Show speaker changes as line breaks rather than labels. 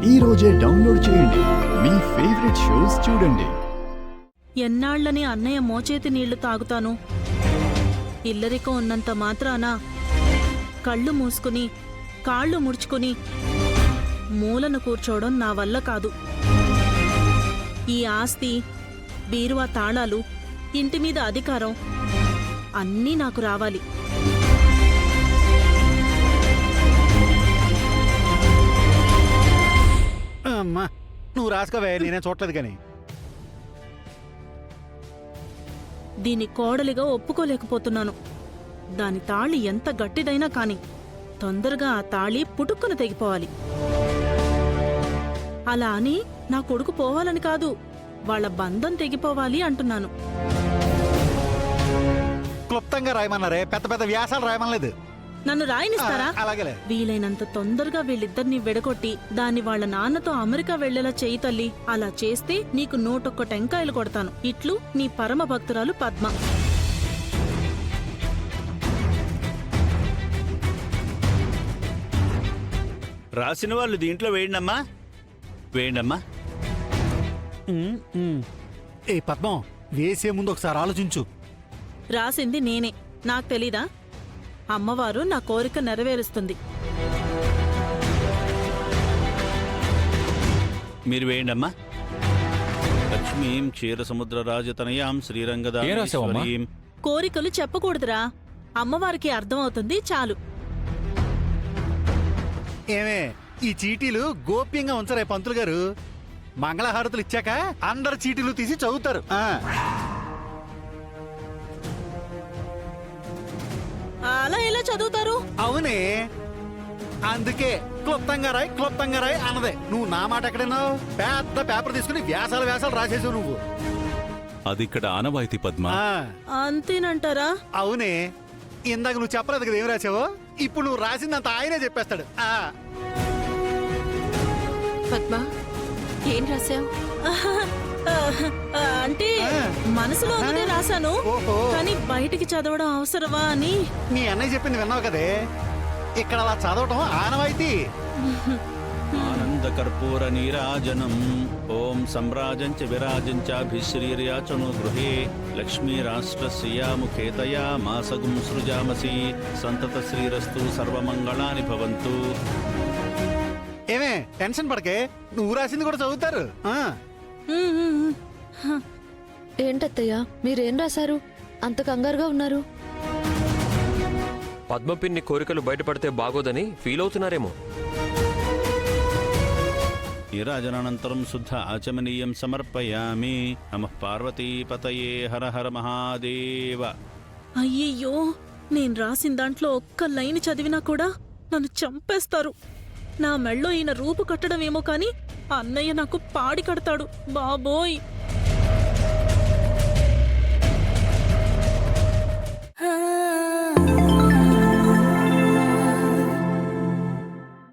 ఈ రోజే డౌన్లోడ్ చేయండి. మీ ఫేవరెట్ షోస్ చూడండి.
ఎన్నాళ్లని అన్నయ్య మోచేతి నీళ్లు తాగుతాను. ఇల్లరికం ఉన్నంత మాత్రాన కళ్ళు మూసుకుని కాళ్ళు ముడుచుకుని మూలను కూర్చోవడం నా వల్ల కాదు. ఈ ఆస్తి, బీరువా తాళాలు, ఇంటిమీద అధికారం అన్నీ నాకు రావాలి.
అమ్మా నువ్వు రాసుకోవే, నేనే చూడలేదు కానీ.
దీని కోడలిగా ఒప్పుకోలేకపోతున్నాను. దాని తాళి ఎంత గట్టిదైనా కాని తొందరగా ఆ తాళి పుటుక్కున తెగిపోవాలి. అలా అని నా కొడుకు పోవాలని కాదు, వాళ్ళ బంధం తెగిపోవాలి అంటున్నాను.
క్లుప్తంగా రాయమన్నారే, పెద్ద పెద్ద వ్యాసాలు రాయమనలేదు.
నన్ను రాయనిస్తారా?
అలాగేలే.
వీలైనంత తొందరగా వీళ్ళిద్దరిని విడగొట్టి దాన్ని వాళ్ళ నాన్నతో అమెరికా వెళ్లేలా చేయి తల్లి. అలా చేస్తే నీకు 101 టెంకాయలు కొడతాను. ఇట్లు నీ పరమ భక్తురాలు పద్మ.
రాసిన వాళ్ళు దీంట్లో వేయండమ్మా, వేయండమ్మా.
ఏ పద్మం, వేసే ముందు ఒకసారి ఆలోచించు.
రాసింది నేనే, నాకు తెలీదా? అమ్మవారు నా కోరిక నెరవేరుస్తుంది.
మీరు వేయండమ్మా. లక్ష్మీం క్షీర సముద్ర రాజతనయాం శ్రీరంగదాం.
కోరికలు చెప్పకూడదురా, అమ్మవారికి అర్థమవుతుంది చాలు.
ఏమే, ఈ చీటీలు గోప్యంగా ఉంచరే పంతులు గారు. మంగళహారతులు ఇచ్చాక అందరు చీటీలు తీసి చదువుతారు.
అలా ఎలా చదువుతారు?
అవునే, అందుకే క్లుప్తంగా రాయ్ అన్నదే. నువ్వు నా మాట ఎక్కడన్నావు? పెద్ద పేపర్ తీసుకుని వ్యాసాలు రాసేసావు నువ్వు.
అది ఇక్కడ ఆనవాయితీ పద్మ.
అంతేనంటారా?
అవునే, ఇందాక నువ్వు చెప్పలేదు కదా ఏం రాసావో. ఇప్పుడు నువ్వు రాసిందంత ఆయనే చెప్పేస్తాడు.
పద్మ, ఏం రాసావు?
అంటే మనసులో ఉన్నదే రాశాను, కానీ బయటికి చదవడం అవసరమా అని.
నీ అన్నయ్య చెప్పింది విన్నావు కదే, ఇక్కడ అలా చదవటం ఆనవాయితీ.
ఆనంద కర్పూర నీరాజనం ఓం సంరాజంచ విరాజంచాభిశ్రీర్యాచను గృహే లక్ష్మీ రాష్ట్ర శ్రియాముఖేతయా మాసగుం సృజామసి సంతత శ్రీరస్తు సర్వమంగళాని భవంతు.
ఏమే టెన్షన్ పడకే, నువ్వు రాసింది కూడా చదువుతారు.
ఏంటత్తయ్య, మీరేం రాశారు? అంత కంగారుగా ఉన్నారు.
పద్మపిన్ని కోరికలు బయటపడితే బాగోదని ఫీల్ అవుతున్నారేమో.
నీరాజనానంతరం శుద్ధ ఆచమనీయం సమర్పయామి. నమః పార్వతీపతయే హర హర మహాదేవ.
అయ్యయ్యో, నేను రాసిన దాంట్లో ఒక్క లైన్ చదివినా కూడా నన్ను చంపేస్తారు. నా మెళ్ళో ఈయన రూపు కట్టడమేమో కాని అన్నయ్య నాకు పాడి కడతాడు బాబోయ్.